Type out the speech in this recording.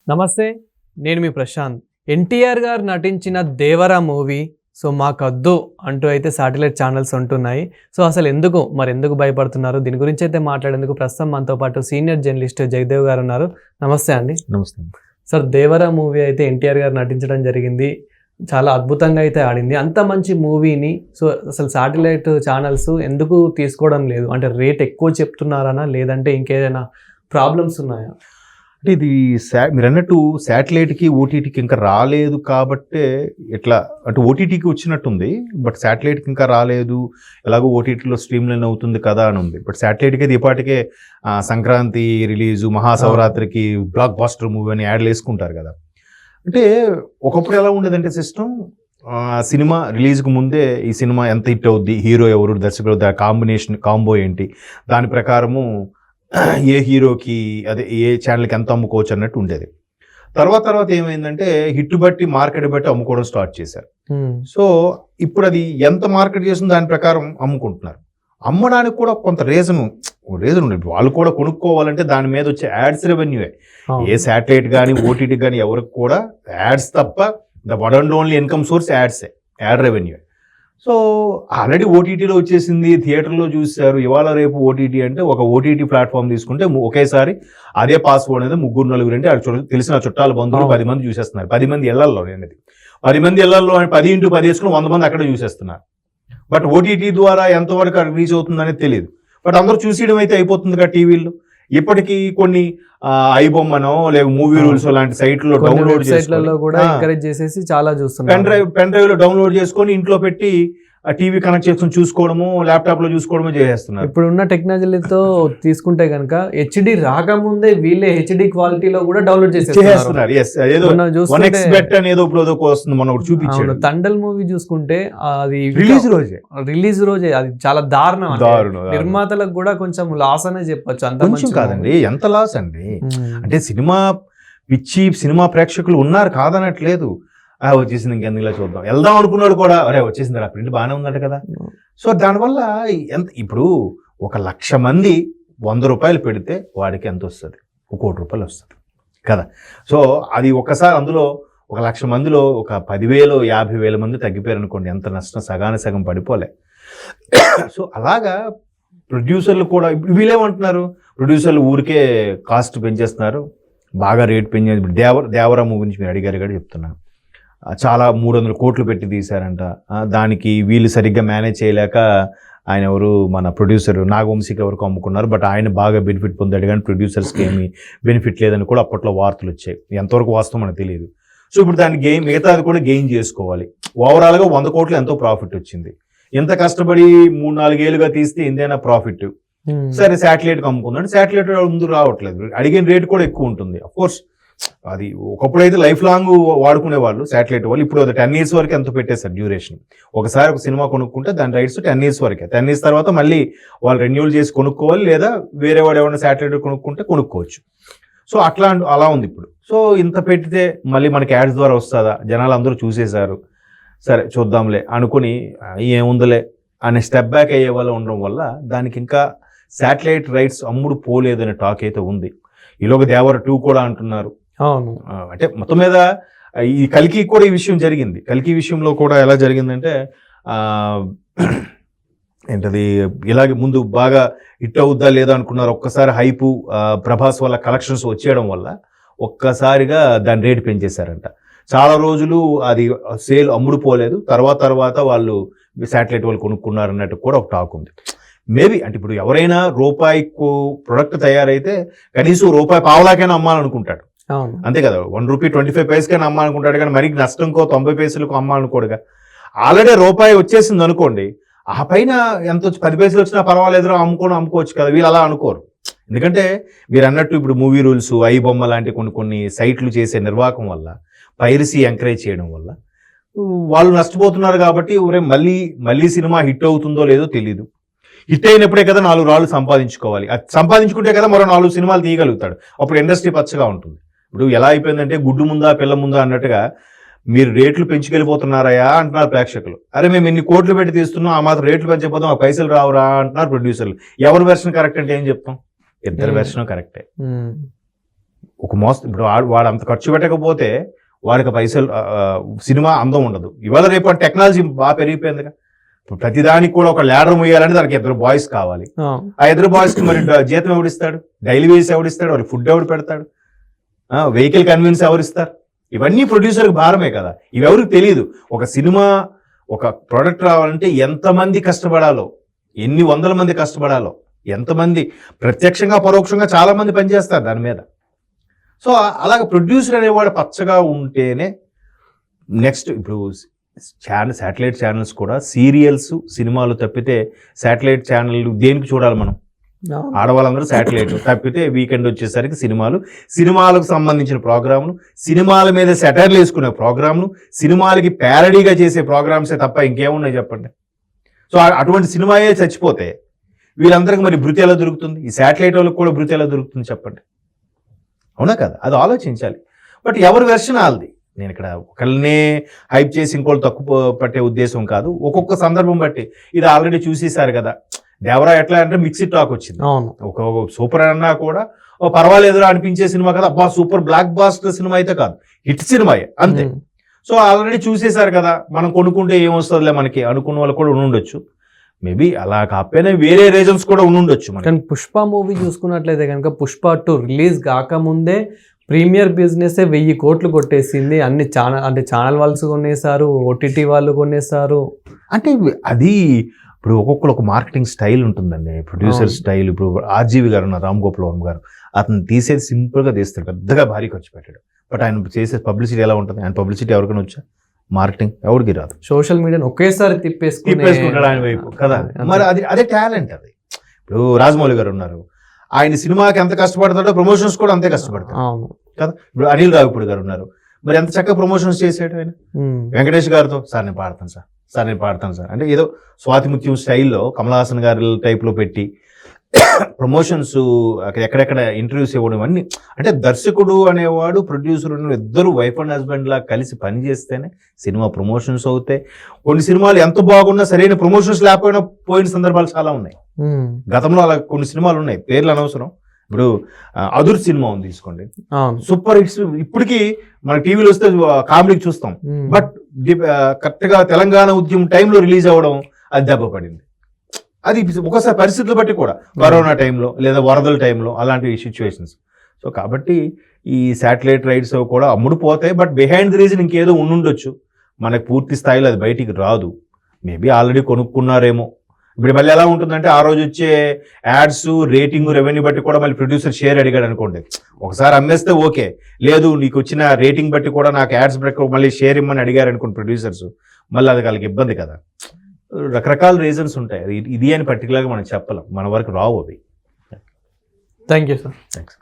నమస్తే, నేను మీ ప్రశాంత్. ఎన్టీఆర్ గారు నటించిన దేవరా మూవీ మాకద్దు అంటూ అయితే శాటిలైట్ ఛానల్స్ ఉంటున్నాయి. అసలు ఎందుకు భయపడుతున్నారు, దీని గురించి అయితే మాట్లాడేందుకు ప్రస్తుతం మనతో పాటు సీనియర్ జర్నలిస్ట్ జగదేవ్ గారు ఉన్నారు. నమస్తే అండి. నమస్తే సార్. దేవరా మూవీ అయితే ఎన్టీఆర్ గారు నటించడం జరిగింది, చాలా అద్భుతంగా అయితే ఆడింది. అంత మంచి మూవీని అసలు శాటిలైట్ ఛానల్స్ ఎందుకు తీసుకోవడం లేదు? అంటే రేట్ ఎక్కువ చెప్తున్నారనా, లేదంటే ఇంకేదైనా ప్రాబ్లమ్స్ ఉన్నాయా? అంటే ఇది మీరు అన్నట్టు శాటిలైట్కి ఓటీటీకి ఇంకా రాలేదు కాబట్టే ఎట్లా అంటే ఓటీటీకి వచ్చినట్టుంది, బట్ శాటిలైట్కి ఇంకా రాలేదు, ఎలాగో ఓటీటీలో స్ట్రీమ్ లైన్ అవుతుంది కదా అని ఉంది. బట్ శాటిలైట్కి అది ఇప్పటికే సంక్రాంతి రిలీజు, మహాశివరాత్రికి బ్లాక్ బాస్టర్ మూవీ అని యాడ్లు వేసుకుంటారు కదా. అంటే ఒకప్పుడు ఎలా ఉండేదంటే సిస్టమ్, సినిమా రిలీజ్కి ముందే ఈ సినిమా ఎంత హిట్ అవుద్ది, హీరో ఎవరు, దర్శకుడు, కాంబో ఏంటి, దాని ప్రకారము ఏ హీరోకి అదే ఏ ఛానల్కి ఎంత అమ్ముకోవచ్చు అన్నట్టు ఉండేది. తర్వాత ఏమైందంటే హిట్ బట్టి మార్కెట్ బట్టి అమ్ముకోవడం స్టార్ట్ చేశారు. సో ఇప్పుడు అది ఎంత మార్కెట్ చేస్తుందో దాని ప్రకారం అమ్ముకుంటున్నారు. అమ్మడానికి కూడా కొంత రీజన్ ఉండేది. వాళ్ళు కూడా కొనుక్కోవాలంటే దాని మీద వచ్చే యాడ్స్ రెవెన్యూయే. ఏ శాటిలైట్ కానీ ఓటీటీ కానీ ఎవరికి కూడా యాడ్స్ తప్ప the one and only income source యాడ్సే, యాడ్ రెవెన్యూ. సో ఆల్రెడీ ఓటీటీలో వచ్చేసింది, థియేటర్లో చూశారు. ఇవాళ రేపు ఓటీటీ అంటే ఒక ఓటీటీ ప్లాట్ఫామ్ తీసుకుంటే ఒకేసారి అదే పాస్వర్డ్ అనేది 3-4 అంటే తెలిసిన చుట్టాల బంధువులు 10 మంది చూసేస్తున్నారు. 10 మంది ఇళ్లలో అనేది 10 మంది ఇళ్లలో 10x10 వేసుకుని 100 మంది అక్కడే చూసేస్తున్నారు. బట్ ఓటీటీ ద్వారా ఎంతవరకు రీచ్ అవుతుందనేది తెలియదు. బట్ అందరూ చూసేయడం అయితే అయిపోతుంది కదా టీవీలో. ఇప్పటికీ కొన్ని ఐబొమ్మనో లేక మూవీ రూల్స్ లాంటి సైట్లో డౌన్లోడ్ చేసేసి చాలా చూస్తున్నారు. పెన్ డ్రైవ్ లో డౌన్లోడ్ చేసుకొని ఇంట్లో పెట్టి టీవీ కనెక్ట్ చేసుకుని చూసుకోవడము, ల్యాప్టాప్ లో చూసుకోవడము చేసేస్తున్నారు. ఇప్పుడు ఉన్న టెక్నాలజీతో తీసుకుంటే కనుక హెచ్డి రాకముందే వీళ్ళే హెచ్డి క్వాలిటీలో కూడా డౌన్లోడ్ చేసేస్తున్నారు. చూపించాడు తండల్ మూవీ చూసుకుంటే అది రిలీజ్ రోజే అది చాలా దారుణం. నిర్మాతలకు కూడా కొంచెం లాస్ అనే చెప్పొచ్చు. అంత కాదండి, ఎంత లాస్ అండి. అంటే సినిమా పిచ్చి సినిమా ప్రేక్షకులు ఉన్నారు, కాదనట్లేదు. వచ్చేసింది, ఇంకెందుకు ఇలా చూద్దాం, వెళ్దాం అనుకున్నాడు కూడా, అరే వచ్చేసింది ఆ ప్రింట్ బాగానే ఉందంట కదా. సో దానివల్ల ఎంత, ఇప్పుడు 1,00,000 మంది 100 రూపాయలు పెడితే వాడికి ఎంత వస్తుంది? 1 కోటి రూపాయలు వస్తుంది కదా. సో అది ఒకసారి అందులో 1,00,000 మందిలో ఒక 10,000 50,000 మంది తగ్గిపోయారు అనుకోండి, ఎంత నష్టం, సగం పడిపోలే. సో అలాగా ప్రొడ్యూసర్లు కూడా వీళ్ళేమంటున్నారు, ప్రొడ్యూసర్లు ఊరికే కాస్ట్ పెంచేస్తున్నారు, బాగా రేట్ పెంచేది. దేవరా మూవీ గురించి మీరు అడిగారు కూడా చెప్తున్నాను. చాలా 300 కోట్లు పెట్టి తీశారంట. దానికి వీళ్ళు సరిగ్గా మేనేజ్ చేయలేక ఆయన ఎవరు మన ప్రొడ్యూసర్ నాగవంశీకి ఎవరికి అమ్ముకున్నారు. బట్ ఆయన బాగా బెనిఫిట్ పొందాడు, కానీ ప్రొడ్యూసర్స్కి ఏమీ బెనిఫిట్ లేదని కూడా అప్పట్లో వార్తలు వచ్చాయి. ఎంతవరకు వాస్తవం మనకు తెలియదు. సో ఇప్పుడు దాన్ని మిగతాది కూడా గెయిన్ చేసుకోవాలి. ఓవరాల్గా 100 కోట్లు ఎంతో ప్రాఫిట్ వచ్చింది. ఎంత కష్టపడి 3-4 ఏళ్ళుగా తీస్తే ఇంతైనా ప్రాఫిట్. సరే శాటిలైట్కి అమ్ముకుందంటే శాటిలైట్ ముందు రావట్లేదు, అడిగిన రేట్ కూడా ఎక్కువ ఉంటుంది. అఫ్కోర్స్ అది ఒకప్పుడు అయితే లైఫ్ లాంగ్ వాడుకునే వాళ్ళు శాటిలైట్ వాళ్ళు. ఇప్పుడు అది 10 years వరకు ఎంత పెట్టేశారు డ్యూరేషన్. ఒకసారి ఒక సినిమా కొనుక్కుంటే దాని రైట్స్ 10 years వరకే. 10 years తర్వాత మళ్ళీ వాళ్ళు రెన్యూల్ చేసి కొనుక్కోవాలి, లేదా వేరే వాడు ఎవరైనా శాటిలైట్ కొనుక్కుంటే కొనుక్కోవచ్చు. సో అలా ఉంది ఇప్పుడు. సో ఇంత పెట్టితే మళ్ళీ మనకి యాడ్స్ ద్వారా వస్తుందా, జనాలు అందరూ చూసేశారు, సరే చూద్దాంలే అనుకుని ఏముందలే అనే స్టెప్ బ్యాక్ అయ్యే వాళ్ళు ఉండడం వల్ల దానికి ఇంకా శాటిలైట్ రైట్స్ అమ్ముడు పోలేదనే టాక్ అయితే ఉంది. ఈలోగా దేవర 2 కూడా అంటున్నారు. అంటే మొత్తం మీద ఈ కల్కి కూడా ఈ విషయం జరిగింది. కల్కి విషయంలో కూడా ఎలా జరిగిందంటే ఏంటది, ఇలాగే ముందు బాగా హిట్ అవుద్దా లేదా అనుకున్నారు. ఒక్కసారి హైపు ప్రభాస్ వల్ల కలెక్షన్స్ వచ్చేయడం వల్ల ఒక్కసారిగా దాని రేటు పెంచేశారంట. చాలా రోజులు అది సేల్ అమ్ముడు పోలేదు. తర్వాత వాళ్ళు శాటిలైట్ వాళ్ళు కొనుక్కున్నారు అన్నట్టు కూడా ఒక టాక్ ఉంది. మేబీ అంటే ఇప్పుడు ఎవరైనా రూపాయికు ప్రొడక్ట్ తయారైతే కనీసం రూపాయి పావలాకైనా అమ్మాలనుకుంటాడు, అంతే కదా. 1 రూపీ 25 పైసకైనా అమ్మాలనుకుంటాడు, కానీ మరి నష్టంకో 90 పైసలకు అమ్మాలనుకోడుగా. ఆల్రెడీ రూపాయి వచ్చేసింది అనుకోండి, ఆ పైన ఎంత 10 పైసలు వచ్చినా పర్వాలేదు అమ్ముకోవచ్చు కదా. వీళ్ళు అలా అనుకోరు. ఎందుకంటే మీరు అన్నట్టు ఇప్పుడు మూవీ రూల్స్, ఐబొమ్మ లాంటి కొన్ని సైట్లు చేసే నిర్వాహకం వల్ల, పైరసీ ఎంకరేజ్ చేయడం వల్ల వాళ్ళు నష్టపోతున్నారు. కాబట్టి మళ్ళీ సినిమా హిట్ అవుతుందో లేదో తెలీదు. హిట్ అయినప్పుడే కదా 4 రాళ్ళు సంపాదించుకోవాలి. అది సంపాదించుకుంటే కదా మరో 4 సినిమాలు తీయగలుగుతాడు. అప్పుడు ఇండస్ట్రీ పచ్చగా ఉంటుంది. ఇప్పుడు ఎలా అయిపోయిందంటే గుడ్డు ముందా పిల్ల ముందా అన్నట్టుగా మీరు రేట్లు పెంచుకెళ్ళిపోతున్నారయా అంటున్నారు ప్రేక్షకులు. అరే మేము ఇన్ని కోట్లు పెట్టి తీస్తున్నాం, ఆ మాత్రం రేట్లు పెంచకపోతాం, ఆ పైసలు రావురా అంటున్నారు ప్రొడ్యూసర్లు. ఎవరి వెర్షన్ కరెక్ట్ అంటే ఏం చెప్తాం? ఇద్దరు వెర్షన్ కరెక్టే. ఒక ఇప్పుడు వాడు అంత ఖర్చు పెట్టకపోతే వాడికి పైసలు సినిమా అందం ఉండదు. ఇవాళ రేపు టెక్నాలజీ బాగా పెరిగిపోయిందిగా. ఇప్పుడు ప్రతిదానికి కూడా ఒక ల్యాడర్ మొయ్యాలంటే దానికి 2 బాయ్స్ కావాలి. ఆ 2 బాయ్స్కి మరి జీతం ఎవడిస్తాడు? డైలీ వేస్ ఎవడిస్తాడు? వాళ్ళు ఫుడ్ ఎవడు పెడతాడు? వెహికల్ కన్వీన్స్ ఎవరిస్తారు? ఇవన్నీ ప్రొడ్యూసర్కి భారమే కదా. ఇవి ఎవరికి తెలియదు. ఒక సినిమా ఒక ప్రోడక్ట్ రావాలంటే ఎంతమంది కష్టపడాలో, ఎన్ని వందల మంది కష్టపడాలో, ఎంతమంది ప్రత్యక్షంగా పరోక్షంగా చాలా మంది పనిచేస్తారు దాని మీద. సో అలాగ ప్రొడ్యూసర్ అనేవాడు పచ్చగా ఉంటేనే నెక్స్ట్ ఇప్పుడు శాటిలైట్ ఛానల్స్ కూడా సీరియల్స్ సినిమాలు తప్పితే శాటిలైట్ ఛానల్ దేనికి చూడాలి మనం? ఆడవాళ్ళందరూ శాటిలైట్ తప్పితే వీకెండ్ వచ్చేసరికి సినిమాలకు సంబంధించిన ప్రోగ్రాములు, సినిమాల మీద సెటర్లు వేసుకునే ప్రోగ్రాములు, సినిమాలకి ప్యారడీగా చేసే ప్రోగ్రామ్సే తప్ప ఇంకేమున్నాయి చెప్పండి. సో అటువంటి సినిమాయే చచ్చిపోతే వీళ్ళందరికీ మరి భృతి ఎలా దొరుకుతుంది? ఈ శాటిలైట్ వాళ్ళకి కూడా భృతి ఎలా దొరుకుతుంది చెప్పండి? అవునా కదా? అది ఆలోచించాలి. బట్ ఎవరి వెర్షన్ వాళ్ళది. నేను ఇక్కడ ఒకళ్ళనే హైప్ చేసి ఇంకోళ్ళు తక్కువ పట్టే ఉద్దేశం కాదు. ఒక్కొక్క సందర్భం బట్టి ఇది ఆల్రెడీ చూసేశారు కదా. దేవరా ఎట్లా అంటే మిక్స్డ్ టాక్ వచ్చింది. ఒక సూపర్ అన్నా కూడా పర్వాలేదురా అనిపించే సినిమా కదా, అబ్బా సూపర్ బ్లాక్ బాస్టర్ సినిమా అయితే కాదు, హిట్ సినిమాయే అంతే. సో ఆల్రెడీ చూసేశారు కదా, మనం కొనుక్కుంటే ఏమొస్తుందిలే మనకి అనుకున్న వాళ్ళు కూడా ఉండొచ్చు. మేబీ అలా కాకపోయినా వేరే రీజన్స్ కూడా ఉండొచ్చు. కానీ పుష్ప మూవీ చూసుకున్నట్లయితే కనుక పుష్ప 2 రిలీజ్ కాకముందే ప్రీమియర్ బిజినెస్ 1000 కోట్లు కొట్టేసింది. అన్ని ఛానల్ వాళ్ళు కొనేసారు, ఓటీటీ వాళ్ళు కొనేసారు. అంటే అది ఇప్పుడు ఒక్కొక్కరు ఒక మార్కెటింగ్ స్టైల్ ఉంటుందండి, ప్రొడ్యూసర్ స్టైల్. ఇప్పుడు ఆర్జీవి గారు ఉన్నారు, రామ్ గోపాల్ వర్మ గారు, అతను తీసేది సింపుల్గా తీస్తాడు, పెద్దగా భారీ ఖర్చు పెట్టాడు. బట్ ఆయన చేసే పబ్లిసిటీ ఎలా ఉంటుంది? ఆయన పబ్లిసిటీ ఎవరికైనా వచ్చా? మార్కెటింగ్ ఎవరికి రాదు. సోషల్ మీడియాని ఒకేసారి తిప్పేసుకుంటాడు ఆయన వైపు కదా. మరి అదే టాలెంట్ అది. ఇప్పుడు రాజమౌళి గారు ఉన్నారు, ఆయన సినిమాకి ఎంత కష్టపడతాడో ప్రమోషన్స్ కూడా అంతే కష్టపడతాడు కదా. ఇప్పుడు అనిల్ రావిపూడి గారు ఉన్నారు, మరి ఎంత చక్కగా ప్రమోషన్స్ చేసాడు ఆయన. వెంకటేష్ గారితో సార్ నేను పాడతాను సార్ అంటే ఏదో స్వాతిముత్యం స్టైల్లో కమల్ హాసన్ గారి టైప్లో పెట్టి ప్రమోషన్స్ ఎక్కడెక్కడ ఇంటర్వ్యూస్ ఇవ్వడం అన్ని. అంటే దర్శకుడు అనేవాడు ప్రొడ్యూసర్ ఇద్దరు వైఫ్ అండ్ హస్బెండ్ లా కలిసి పనిచేస్తేనే సినిమా ప్రమోషన్స్ అవుతాయి. కొన్ని సినిమాలు ఎంత బాగున్నా సరైన ప్రమోషన్స్ లేకపోయినా పోయిన సందర్భాలు చాలా ఉన్నాయి. గతంలో అలా కొన్ని సినిమాలు ఉన్నాయి, పేర్లు అనవసరం. ఇప్పుడు అదుర్ సినిమా ఉంది తీసుకోండి, సూపర్ హిట్స్. ఇప్పటికీ మన టీవీలో వస్తే కామెడీకి చూస్తాం. బట్ కరెక్ట్ గా తెలంగాణ ఉద్యమం టైంలో రిలీజ్ అవ్వడం అది దెబ్బ పడింది. అది ఒకసారి పరిస్థితులు బట్టి కూడా, కరోనా టైంలో లేదా వరదల టైంలో అలాంటి సిచ్యువేషన్స్. సో కాబట్టి ఈ శాటిలైట్ రైట్స్ కూడా అమ్ముడుపోతాయి. బట్ బిహైండ్ ది రీజన్ ఇంకేదో ఉండుండొచ్చు, మనకు పూర్తి స్థాయిలో అది బయటికి రాదు. మేబీ ఆల్రెడీ కొనుక్కున్నారేమో. ఇప్పుడు మళ్ళీ ఎలా ఉంటుందంటే ఆ రోజు వచ్చే యాడ్స్, రేటింగ్, రెవెన్యూ బట్టి కూడా మళ్ళీ ప్రొడ్యూసర్ షేర్ అడిగాడు అనుకోండి, ఒకసారి అమ్మేస్తే ఓకే, లేదు నీకు వచ్చిన రేటింగ్ బట్టి కూడా నాకు యాడ్స్ బట్టి మళ్ళీ షేర్ ఇమ్మని అడిగారు అనుకోండి ప్రొడ్యూసర్స్, మళ్ళీ అది వాళ్ళకి ఇబ్బంది కదా. రకరకాల రీజన్స్ ఉంటాయి. ఇది అని పర్టికులర్గా మనం చెప్పలేం, మన వరకు రావు అవి. Thank you sir. థ్యాంక్స్.